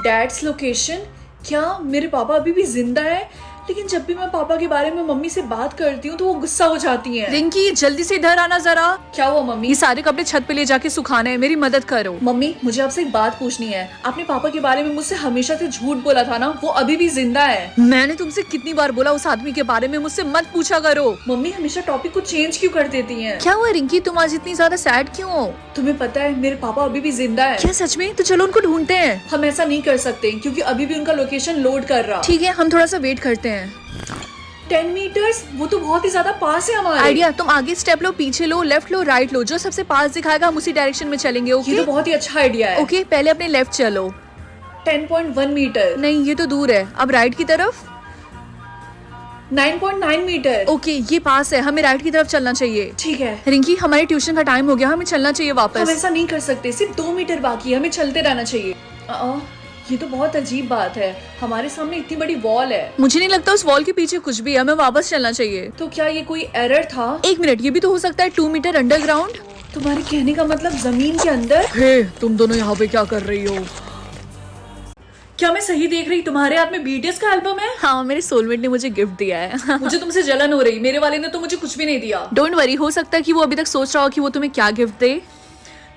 Dads location. क्या मेरे पापा अभी भी जिंदा है? लेकिन जब भी मैं पापा के बारे में मम्मी से बात करती हूँ तो वो गुस्सा हो जाती हैं। रिंकी जल्दी से इधर आना जरा। क्या हुआ मम्मी? ये सारे कपड़े छत पे ले जाके सुखाने हैं, मेरी मदद करो। मम्मी मुझे आपसे एक बात पूछनी है। आपने पापा के बारे में मुझसे हमेशा से झूठ बोला था ना, वो अभी भी जिंदा है? मैंने तुमसे कितनी बार बोला उस आदमी के बारे में मुझसे मत पूछा करो। मम्मी हमेशा टॉपिक को चेंज क्यों कर देती हैं? क्या हुआ रिंकी, तुम आज इतनी ज्यादा सैड क्यों हो? तुम्हें पता है मेरे पापा अभी भी जिंदा है। क्या सच में? तो चलो उनको ढूंढते हैं। हम ऐसा नहीं कर सकते क्योंकि अभी भी उनका लोकेशन लोड कर रहा। ठीक है, हम थोड़ा सा वेट करते हैं। 10 मीटर्स, वो तो बहुत ही ज्यादा पास है हमारे। आइडिया, तुम आगे स्टेप लो, पीछे लो, लेफ्ट लो, राइट लो, जो सबसे पास दिखाएगा हम उसी डायरेक्शन में चलेंगे। ओके? ये तो बहुत ही अच्छा आइडिया है। ओके, पहले अपने लेफ्ट चलो। 10.1 मीटर। नहीं, ये तो दूर है। अब राइट की तरफ। 9.9 मीटर। ओके, ये पास है, हमें राइट की तरफ चलना चाहिए। ठीक है रिंकी, हमारी ट्यूशन का टाइम हो गया, हमें चलना चाहिए हम वापस। ऐसा नहीं कर सकते, सिर्फ 2 मीटर बाकी है, हमें चलते रहना चाहिए। ये तो बहुत अजीब बात है, हमारे सामने इतनी बड़ी वॉल है। मुझे नहीं लगता उस वॉल के पीछे कुछ भी है, हमें वापस चलना चाहिए। तो क्या ये कोई एरर था? एक मिनट, ये भी तो हो सकता है 2 मीटर अंडरग्राउंड। तुम्हारे कहने का मतलब जमीन के अंदर? हे, तुम दोनों यहाँ पे क्या कर रही हो? क्या मैं सही देख रही? तुम्हारे हाथ में बीटीएस का एल्बम है? हाँ, मेरे सोलमेट ने मुझे गिफ्ट दिया है। मुझे तुमसे जलन हो रही, मेरे वाले ने तो मुझे कुछ भी नहीं दिया। डोंट वरी, हो सकता है कि वो अभी तक सोच रहा हो कि वो तुम्हें क्या गिफ्ट दे।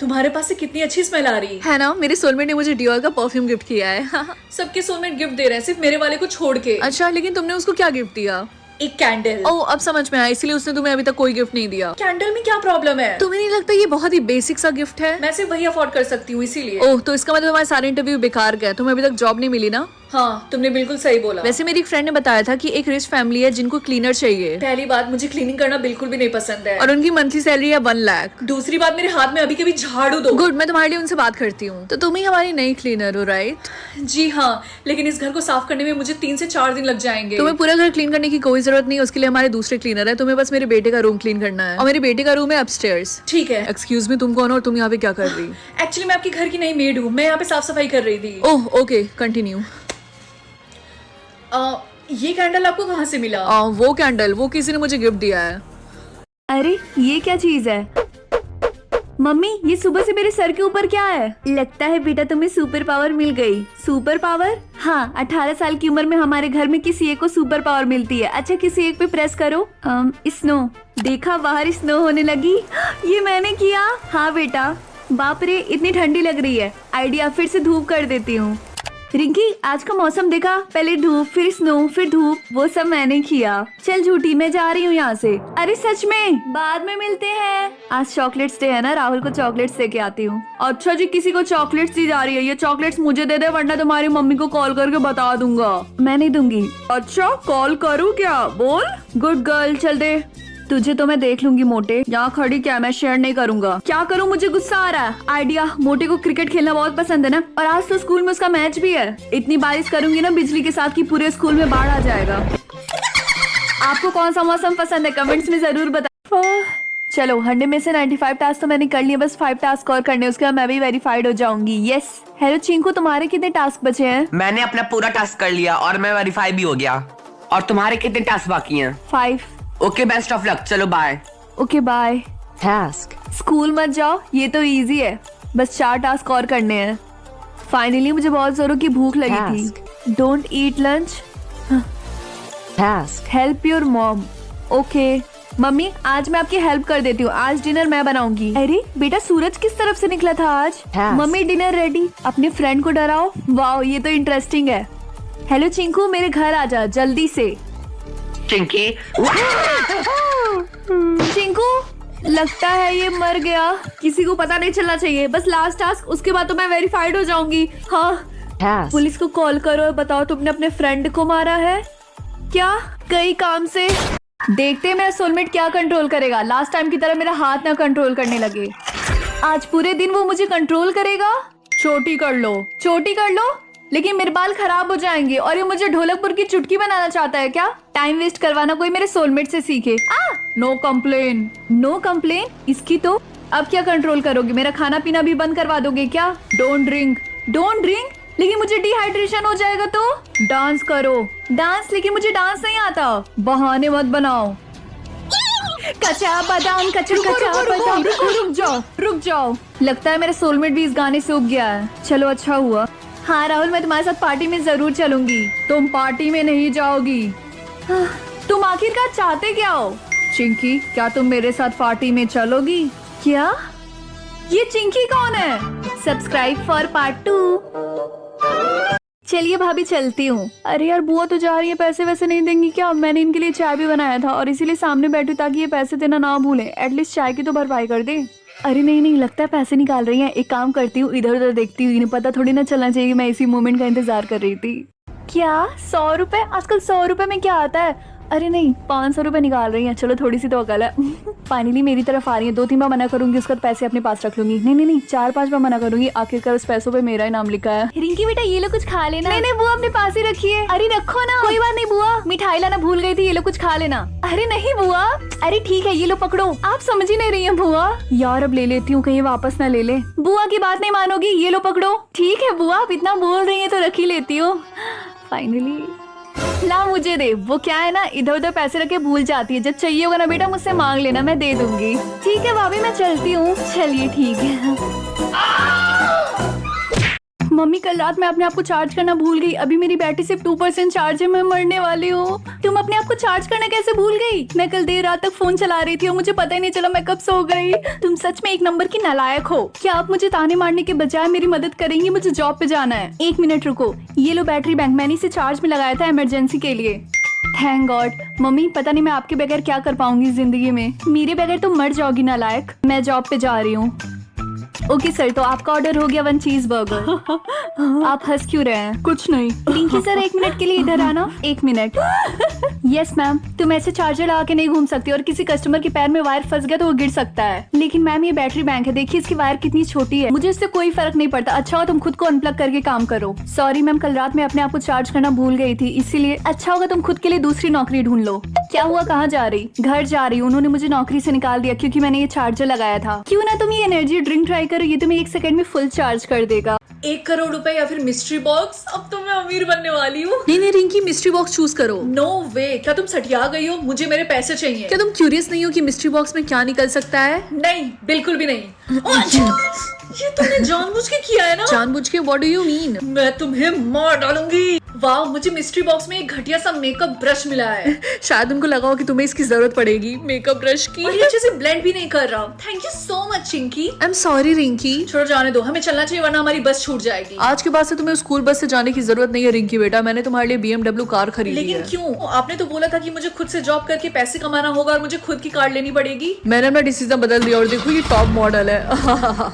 तुम्हारे पास से कितनी अच्छी स्मेल आ रही है ना? मेरे सोलमेट ने मुझे डियोर का परफ्यूम गिफ्ट किया है। सबके सोलमेट गिफ्ट दे रहे हैं, सिर्फ मेरे वाले को छोड़ के। अच्छा, लेकिन तुमने उसको क्या गिफ्ट दिया? एक कैंडल। ओह, अब समझ में आया, इसलिए उसने तुम्हें अभी तक कोई गिफ्ट नहीं दिया। कैंडल में क्या प्रॉब्लम है? तुम्हें नहीं लगता ये बहुत ही बेसिक सा गिफ्ट है? मैं सिर्फ वही अफोर्ड कर सकती हूँ इसीलिए। ओह, तो इसका मतलब हमारे सारे इंटरव्यू बेकार गए, तुम्हें अभी तक जॉब नहीं मिली ना? हाँ, तुमने बिल्कुल सही बोला। वैसे मेरी एक फ्रेंड ने बताया था कि एक रिच फैमिली है जिनको क्लीनर चाहिए। पहली बात, मुझे क्लीनिंग करना बिल्कुल भी नहीं पसंद है। और उनकी मंथली सैलरी है 1 लाख। दूसरी बात, मेरे हाथ में अभी कभी झाड़ू दो। गुड, मैं तुम्हारे लिए उनसे बात करती हूँ। तो तुम ही हमारी नई क्लीनर हो, राइट? जी हाँ, लेकिन इस घर को साफ करने में मुझे 3 से 4 दिन लग जाएंगे। तुम्हें पूरा घर क्लीन करने की कोई जरूरत नहीं है, उसके लिए हमारे दूसरे क्लीनर है। तुम्हें बस मेरे बेटे का रूम क्लीन करना है, और मेरे बेटे का रूम है अपस्टेयर्स। ठीक है। एक्सक्यूज मी, तुम कौन हो और तुम यहाँ पे क्या कर रही? एक्चुअली मैं आपके घर की नई मेड हूँ, मैं यहाँ पे साफ सफाई कर रही थी। Oh okay, continue. ये कैंडल आपको कहाँ से मिला? वो कैंडल वो किसी ने मुझे गिफ्ट दिया है। अरे ये क्या चीज है? मम्मी, ये सुबह से मेरे सर के ऊपर क्या है? लगता है बेटा तुम्हें सुपर पावर मिल गई। Super power? हाँ, 18 साल की उम्र में हमारे घर में किसी एक को सुपर पावर मिलती है। अच्छा, किसी एक पे प्रेस करो। स्नो। देखा, बाहर स्नो होने लगी। ये मैंने किया। हाँ बेटा। बाप रे, इतनी ठंडी लग रही है। आइडिया, फिर से धूप कर देती हूँ। रिंकी, आज का मौसम देखा? पहले धूप, फिर स्नो, फिर धूप, वो सब मैंने किया। चल झूठी, मैं जा रही हूँ यहाँ से। अरे सच में, बाद में मिलते हैं। आज चॉकलेट्स डे है ना, राहुल को चॉकलेट्स दे के आती हूँ। अच्छा जी, किसी को चॉकलेट्स दी जा रही है? ये चॉकलेट्स मुझे दे दे, वरना तुम्हारी मम्मी को कॉल करके बता दूंगा। मैं नहीं दूंगी। अच्छा, कॉल करूँ क्या? बोल। गुड गर्ल, चल दे। तुझे तो मैं देख लूंगी मोटे, यहाँ खड़ी क्या, मैं शेयर नहीं करूंगा। क्या करूँ, मुझे गुस्सा आ रहा है। आइडिया, मोटे को क्रिकेट खेलना बहुत पसंद है ना, और आज तो स्कूल में उसका मैच भी है। इतनी बारिश करूंगी ना बिजली के साथ कि पूरे स्कूल में बाढ़ आ जाएगा। आपको कौन सा मौसम पसंद है, कमेंट्स में जरूर बता। चलो, 100 में से 95 टास्क तो मैंने कर लिए, बस 5 टास्क और करने, उसके बाद मैं भी वेरीफाइड हो जाऊंगी। यस। हेलो चिंकू, तुम्हारे कितने टास्क बचे हैं? मैंने अपना पूरा टास्क कर लिया और मैं वेरीफाई भी हो गया। और तुम्हारे कितने टास्क बाकी हैं? 5। ओके, बेस्ट ऑफ लक, चलो bye. Okay bye. Task. School मत जाओ, ये तो इजी है, बस 4 टास्क और करने हैं। फाइनली मुझे बहुत जोरों की भूख लगी थी। Don't eat lunch. Task. Help your mom. Okay mummy, आज मैं आपकी हेल्प कर देती हूँ, आज डिनर मैं बनाऊंगी। अरे बेटा, सूरज किस तरफ से निकला था आज? मम्मी डिनर रेडी, अपने फ्रेंड को डराओ। वाओ, ये तो इंटरेस्टिंग है। हेलो चिंकू, मेरे घर आ जा जल्दी से। चिंकी। चिंकू, लगता है ये मर गया। किसी को पता नहीं चलना चाहिए, बस लास्ट टास्क, उसके बाद तो मैं वेरीफाइड हो जाऊंगी। हाँ, पुलिस को कॉल करो और बताओ तुमने अपने फ्रेंड को मारा है। क्या? कई काम से। देखते हैं मेरा सोलमेट क्या कंट्रोल करेगा, लास्ट टाइम की तरह मेरा हाथ ना कंट्रोल करने लगे। आज पूरे दिन वो मुझे कंट्रोल करेगा। चोटी कर लो, चोटी कर लो, लेकिन मेरे बाल खराब हो जाएंगे। और ये मुझे ढोलकपुर की चुटकी बनाना चाहता है क्या? टाइम वेस्ट करवाना कोई मेरे सोलमेट से सीखे। No complain. No complain? इसकी तो। अब क्या कंट्रोल करोगे? मेरा खाना पीना भी बंद करवा दोगे क्या? Don't drink. Don't drink? लेकिन मुझे डिहाइड्रेशन हो जाएगा तो। डांस करो। डांस? लेकिन मुझे डांस नहीं आता। बहाने मत बनाओ। कच्चा बादाम, कच्चा बादाम। रुक जाओ। लगता है मेरा सोलमेट भी इस गाने से उब गया है। चलो अच्छा हुआ। हाँ राहुल, मैं तुम्हारे साथ पार्टी में जरूर चलूंगी। तुम पार्टी में नहीं जाओगी। तुम आखिरकार चाहते क्या हो? चिंकी, क्या तुम मेरे साथ पार्टी में चलोगी? क्या? ये चिंकी कौन है? Subscribe for part 2। चलिए भाभी, चलती हूँ। अरे यार, बुआ तो जा रही है, पैसे वैसे नहीं देंगी क्या? मैंने इनके लिए चाय भी बनाया था और इसीलिए सामने बैठी ताकि ये पैसे देना ना भूलें। एटलीस्ट चाय की तो भरपाई कर दे। अरे नहीं नहीं, लगता है पैसे निकाल रही हैं। एक काम करती हूँ, इधर उधर देखती हूँ। इन्हें पता थोड़ी ना चलना चाहिए कि मैं इसी मोमेंट का इंतजार कर रही थी। क्या 100 रुपए? आजकल 100 रुपए में क्या आता है? अरे नहीं, 500 रुपए निकाल रही हैं। चलो, थोड़ी सी तो अकल है। फाइनली मेरी तरफ आ रही है। 2-3 बार मना करूंगी, उसके बाद पैसे अपने पास रख लूंगी। नहीं नहीं नहीं, 4-5 बार मना करूंगी। आखिरकार उस पैसों पे मेरा ही नाम लिखा है। रिंकी बेटा, ये लो कुछ खा लेना। नहीं नहीं बुआ, अपने पास ही रखिए। अरे रखो ना। कोई बात नहीं बुआ, मिठाई लाना भूल गई थी। ये लो कुछ खा लेना। अरे नहीं बुआ। अरे ठीक है, ये लो पकड़ो। आप समझ ही नहीं रही है बुआ। यार अब ले लेती हूँ, कहीं वापस ना ले ले। बुआ की बात नहीं मानोगी, ये लो पकड़ो। ठीक है बुआ, आप इतना बोल रही है तो रख ही लेती हूँ। फाइनली ला, मुझे दे। वो क्या है ना, इधर उधर पैसे रख के भूल जाती है। जब चाहिए होगा ना बेटा, मुझसे मांग लेना, मैं दे दूंगी। ठीक है भाभी, मैं चलती हूँ। चलिए ठीक है। मम्मी, कल रात मैं अपने आप को चार्ज करना भूल गई। अभी मेरी बैटरी सिर्फ 2% चार्ज है। मैं मरने वाली हूँ। तुम अपने आप को चार्ज करना कैसे भूल गई? मैं कल देर रात तक फोन चला रही थी और मुझे पता ही नहीं चला मैं कब सो गई। तुम सच में एक नंबर की नालायक हो। क्या आप मुझे ताने मारने के बजाय मेरी मदद करेंगी? मुझे जॉब पे जाना है। 1 मिनट रुको। ये लो बैटरी बैंक, मैंने इसे चार्ज में लगाया था इमरजेंसी के लिए। Thank God. मम्मी, पता नहीं मैं आपके बगैर क्या कर पाऊंगी जिंदगी में। मेरे बगैर तुम मर जाओगी नालायक। मैं जॉब पे जा रही हूँ। ओके सर, तो आपका ऑर्डर हो गया 1 चीज बर्गर। आप हंस क्यों रहे हैं? कुछ नहीं। रिंकी सर, 1 मिनट के लिए इधर आना। 1 मिनट। Yes ma'am. तुम ऐसे चार्जर लगा के नहीं घूम सकती और किसी कस्टमर के पैर में वायर फंस गया तो वो गिर सकता है। लेकिन मैम, ये बैटरी बैंक है, देखिए इसकी वायर कितनी छोटी है। मुझे इससे कोई फर्क नहीं पड़ता। अच्छा हो तुम खुद को अनप्लग करके काम करो। सॉरी मैम, कल रात में अपने आप को चार्ज करना भूल गई थी, इसीलिए। अच्छा होगा तुम खुद के लिए दूसरी नौकरी ढूंढ लो। क्या हुआ, कहाँ जा रही? घर जा रही हूँ। उन्होंने मुझे नौकरी से निकाल दिया क्योंकि मैंने ये चार्जर लगाया था। क्यों ना तुम ये एनर्जी ड्रिंक ट्राई करो, ये तुम्हें 1 सेकंड में फुल चार्ज कर देगा। 1 करोड़ रुपए या फिर मिस्ट्री बॉक्स? अब तो मैं अमीर बनने वाली हूँ। नहीं नहीं रिंकी, मिस्ट्री बॉक्स चूज करो। नो वे। क्या तुम सटिया गई हो? मुझे मेरे पैसे चाहिए। क्या तुम क्यूरियस नहीं हो कि मिस्ट्री बॉक्स में क्या निकल सकता है? नहीं, बिल्कुल भी नहीं। ये तुमने जानबूझ के किया है ना? जानबूझ के? What do you mean? मैं तुम्हें मार डालूंगी। वाह, मुझे मिस्ट्री बॉक्स में एक घटिया सा मेकअप ब्रश मिला है। शायद उनको लगा हो कि तुम्हें इसकी जरूरत पड़ेगी, मेकअप ब्रश की। और ये अच्छे से ब्लेंड भी नहीं कर रहा। Thank you so much Chinki. I am sorry Rinki. छोड़ो, जाने दो, हमें चलना चाहिए वरना हमारी बस छूट जाएगी। आज के बाद से तुम्हें स्कूल बस से जाने की जरूरत नहीं है रिंकी बेटा। मैंने तुम्हारे लिए BMW कार खरीदी लेकिन है। क्यों? आपने तो बोला था कि मुझे खुद से जॉब करके पैसे कमाना होगा और मुझे खुद की कार लेनी पड़ेगी। मैंने अपना डिसीजन बदल दिया और देखो ये टॉप मॉडल है।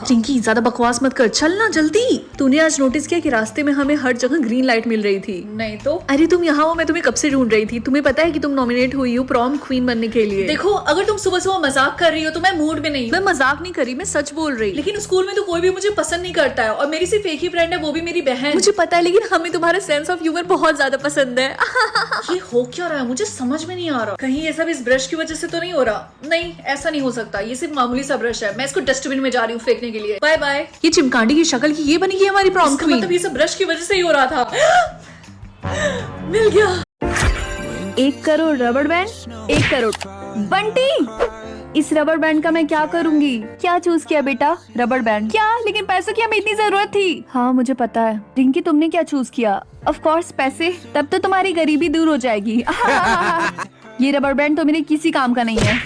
रिंकी, ज्यादा बकवास मत कर, चलना जल्दी। तूने आज नोटिस किया कि रास्ते में हमें हर जगह ग्रीन लाइट मिल रही थी? नहीं तो। अरे तुम यहाँ हो, मैं तुम्हें कब से ढूंढ रही थी। तुम्हें पता है कि तुम नॉमिनेट हुई हो प्रॉम क्वीन बनने के लिए। देखो, अगर तुम सुबह सुबह मजाक कर रही हो तो मैं मूड में नहीं। मैं मजाक नहीं करी, मैं सच बोल रही। लेकिन स्कूल में तो कोई भी मुझे पसंद नहीं करता है और मेरी सिर्फ एक ही फ्रेंड है, वो भी मेरी बहन। मुझे पता है, लेकिन हमें तुम्हारा सेंस ऑफ ह्यूमर बहुत ज्यादा पसंद है। ये हो क्या रहा है? मुझे समझ में नहीं आ रहा। कहीं ये सब इस ब्रश की वजह से तो नहीं हो रहा? नहीं, ऐसा नहीं हो सकता। ये सिर्फ मामूली सा ब्रश है। मैं इसको डस्टबिन में जा रही हूँ फेंकने के लिए। Bye bye. ये चिमकांडी की शक्ल की ये बनी की हमारी प्रॉम इसका क्वीन। मतलब ये सब ब्रश की वजह से ही हो रहा था। मिल गया। 1 करोड़ रबड़ बैंड। 1 करोड़। बंटी, इस रबर बैंड का मैं क्या करूंगी? क्या चूज किया बेटा? Rubber band. क्या? लेकिन पैसों की हमें इतनी जरूरत थी। हाँ मुझे पता है। रिंकी, तुमने क्या चूज किया? ऑफ कोर्स पैसे। तब तो तुम्हारी गरीबी दूर हो जाएगी। ये रबर बैंड तो मेरे किसी काम का नहीं है।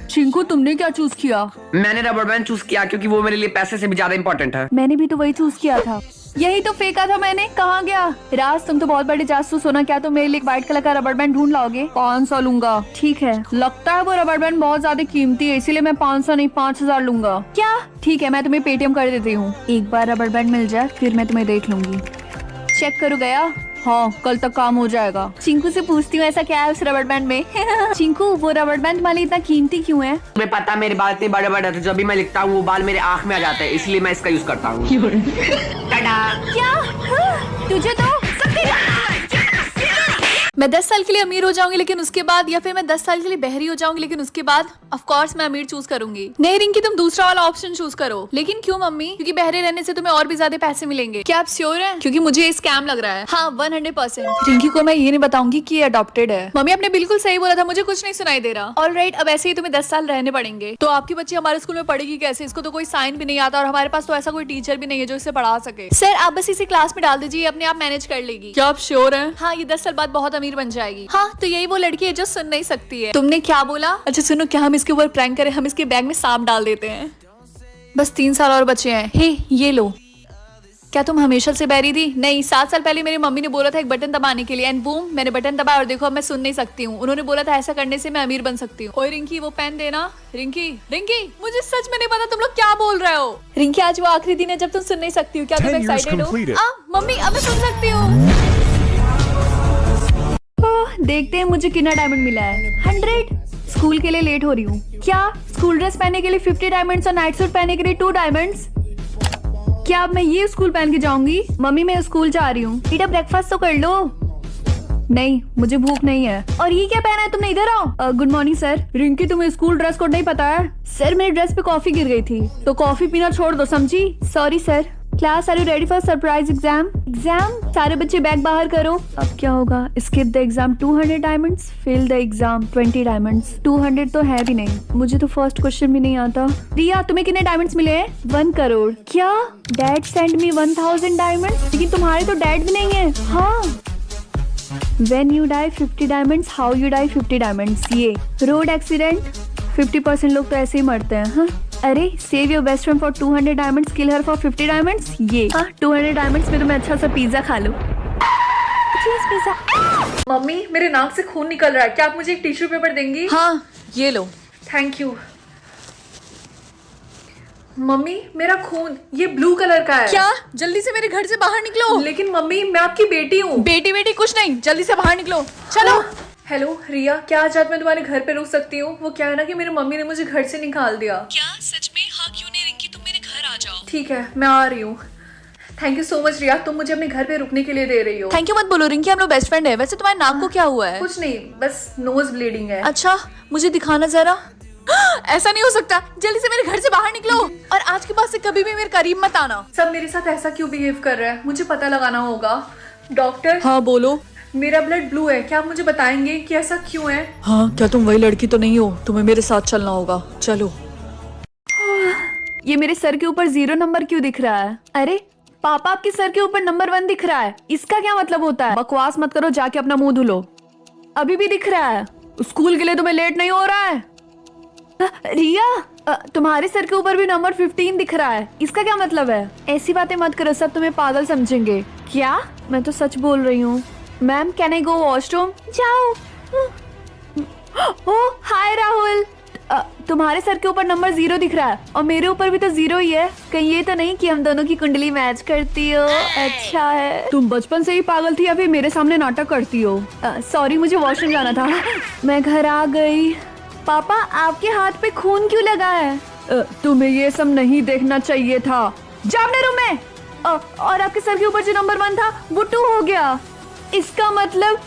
चिंकू, तुमने क्या चूज किया? मैंने रबर बैंड चूज किया क्योंकि वो मेरे लिए पैसे से भी ज्यादा इंपॉर्टेंट है। मैंने भी तो वही चूज किया था। यही तो फेंका था मैंने। कहाँ गया? राज, तुम तो बहुत बड़े जासूस हो ना। क्या तुम मेरे लिए एक व्हाइट कलर का रबर बैंड ढूंढ लाओगे? 500 लूंगा। ठीक है, लगता है वो रबर बैंड बहुत ज्यादा कीमती है, इसीलिए मैं 500 नहीं 5000 लूंगा। क्या? ठीक है, मैं तुम्हें पेटीएम कर देती हूँ। एक बार रबर बैंड मिल जाए फिर मैं तुम्हें देख लूंगी। चेक करो, गया? हाँ, कल तक काम हो जाएगा। चिंकू से पूछती हूँ ऐसा क्या है उस रबर बैंड में। चिंकू, वो रबर बैंड तुम्हारे लिए इतना कीमती क्यों है? तुम्हें पता, मेरे बाल इतने बड़े बड़े थे, जब भी मैं लिखता हूँ वो बाल मेरे आँख में आ जाते हैं, इसलिए मैं इसका यूज करता हूँ। क्या? हाँ, तुझे तो मैं 10 साल के लिए अमीर हो जाऊंगी लेकिन उसके बाद, या फिर मैं 10 साल के लिए बहरी हो जाऊंगी लेकिन उसके बाद? ऑफ कोर्स मैं अमीर चूज करूंगी। नहीं रिंकी, तुम दूसरा वाला ऑप्शन चूज करो। लेकिन क्यों मम्मी? क्योंकि बहरे रहने से तुम्हें और भी ज्यादा पैसे मिलेंगे। क्या आप श्योर हैं? क्योंकि मुझे ये स्कैम लग रहा है। हाँ 100%। रिंकी को मैं ये नहीं बताऊंगी कि ये अडॉप्टेड है। मम्मी आपने बिल्कुल सही बोला था, मुझे कुछ नहीं सुनाई दे रहा। ऑलराइट, अब ऐसे ही तुम्हें 10 साल रहने पड़ेंगे। तो आपकी बच्ची हमारे स्कूल में पढ़ेगी कैसे? इसको तो कोई साइन भी नहीं आता और हमारे पास तो ऐसा कोई टीचर भी नहीं है जो इसे पढ़ा सके। सर आप बस इसे क्लास में डाल दीजिए, अपने आप मैनेज कर लेगी। क्या आप श्योर हैं? हाँ, ये 10 साल बाद बहुत अमीर बन जाएगी। हाँ तो यही वो लड़की है जो सुन नहीं सकती है। तुमने क्या बोला? अच्छा सुनो, क्या हम इसके ऊपर प्रैंक करें? हम इसके बैग में सांप डाल देते हैं। बस 3 साल और बचे हैं। हे ये लो। क्या तुम हमेशा से बहरी थी? नहीं, 7 साल पहले मेरी मम्मी ने बोला था एक बटन दबाने के लिए, एंड बूम मैंने बटन दबाया और देखो अब मैं सुन नहीं सकती हूँ। उन्होंने बोला था ऐसा करने से मैं अमीर बन सकती हूँ। ओए रिंकी वो पेन देना। रिंकी रिंकी, मुझे सच में नहीं पता तुम लोग क्या बोल रहे हो। रिंकी आज वो आखिरी दिन है जब तुम सुन नहीं सकती हो। क्या तुम एक्साइटेड हो? मम्मी अब मैं सुन सकती हूँ। देखते हैं मुझे कितना डायमंड मिला है। 100। स्कूल के लिए लेट हो रही हूँ। क्या स्कूल ड्रेस पहनने के लिए 50 डायमंड्स और नाइट सूट पहनने के लिए 2 डायमंड्स? क्या अब मैं ये स्कूल पहन के जाऊंगी? मम्मी मैं स्कूल जा रही हूँ। बेटा ब्रेकफास्ट तो कर लो। नहीं मुझे भूख नहीं है। और ये क्या पहना है तुमने? इधर आओ। Good morning sir. रिंकी तुम्हें स्कूल ड्रेस कोड नहीं पता है? सर मेरी ड्रेस पे कॉफी गिर गई थी तो कॉफी पीना छोड़ दो, समझी? Sorry sir. Class are you ready for surprise exam? Exam? सारे बच्चे बैग बाहर करो। अब क्या होगा? Skip the exam 200 diamonds, fail the exam 20 diamonds. 200 तो है भी नहीं, मुझे तो फर्स्ट क्वेश्चन भी नहीं आता। रिया तुम्हें कितने डायमंड्स मिले हैं? 1 करोड़। क्या? Dad send me 1000 diamonds. लेकिन तुम्हारे तो डैड भी नहीं है। हाँ। When you die 50 diamonds, how you die 50 diamonds. ये रोड एक्सीडेंट 50% लोग तो ऐसे ही मरते हैं। हाँ अरे save your best friend for 200 diamonds, kill her for 50 diamonds. ये 200 डायमंड्स में तो मैं अच्छा सा पिज्जा खा लूं। पिज्जा। मम्मी मेरे नाक से खून निकल रहा है, क्या आप मुझे एक टिश्यू पेपर देंगी? हाँ ये लो। Thank you. मम्मी मेरा खून ये ब्लू कलर का है। क्या? जल्दी से मेरे घर से बाहर निकलो। लेकिन मम्मी मैं आपकी बेटी हूँ। बेटी बेटी कुछ नहीं, जल्दी से बाहर निकलो चलो। हेलो रिया, क्या आज रात मैं तुम्हारे घर पे रुक सकती हूँ? वो क्या है ना कि मेरी मम्मी ने मुझे घर से निकाल दिया। क्या सच में? हाँ क्यों नहीं रिंकी, तुम मेरे घर आ जाओ। ठीक है मैं आ रही हूँ। थैंक यू सो मच रिया, तुम मुझे अपने घर पे रुकने के लिए दे रही हो। थैंक यू मत बोलो रिंकी, हम लोग बेस्ट फ्रेंड है। वैसे तुम्हारे नाक को क्या हुआ है? कुछ नहीं, बस नोज ब्लीडिंग है। अच्छा मुझे दिखाना जरा। ऐसा नहीं हो सकता, जल्दी से मेरे घर से बाहर निकलो और आज के बाद से कभी भी मेरे करीब मत आना। सब मेरे साथ ऐसा क्यों बिहेव कर रहा है? मुझे पता लगाना होगा। डॉक्टर। हाँ बोलो। मेरा ब्लड ब्लू है, क्या आप मुझे बताएंगे कि ऐसा क्यों है? हाँ क्या तुम वही लड़की तो नहीं हो? तुम्हें मेरे साथ चलना होगा, चलो। ये मेरे सर के ऊपर 0 नंबर क्यों दिख रहा है? अरे पापा आपके सर के ऊपर नंबर 1 दिख रहा है, इसका क्या मतलब होता है? बकवास मत करो, जाके अपना मुंह धुलो। अभी भी दिख रहा है। स्कूल के लिए तुम्हें लेट नहीं हो रहा है? रिया तुम्हारे सर के ऊपर भी नंबर 15 दिख रहा है, इसका क्या मतलब है? ऐसी बातें मत करो, सब तुम्हें पागल समझेंगे। क्या? मैं तो सच बोल रही हूँ। Ma'am can I go washroom? जाओ। ओह हाय राहुल, तुम्हारे सर के ऊपर नंबर 0 दिख रहा है और मेरे ऊपर भी तो 0 ही है। कहीं ये तो नहीं कि हम दोनों की कुंडली मैच करती हो? अच्छा है। तुम बचपन से ही पागल थी या फिर मेरे सामने नाटक करती हो? सॉरी मुझे वॉशरूम जाना था। मैं घर आ गई। पापा आपके हाथ पे खून क्यों लगा है? तुम्हें ये सब नहीं देखना चाहिए था, जा अपने रूम में। और आपके सर के ऊपर जो नंबर 1 था वो 2 हो गया, इसका मतलब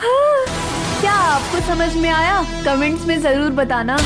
क्या आपको समझ में आया? कमेंट्स में जरूर बताना।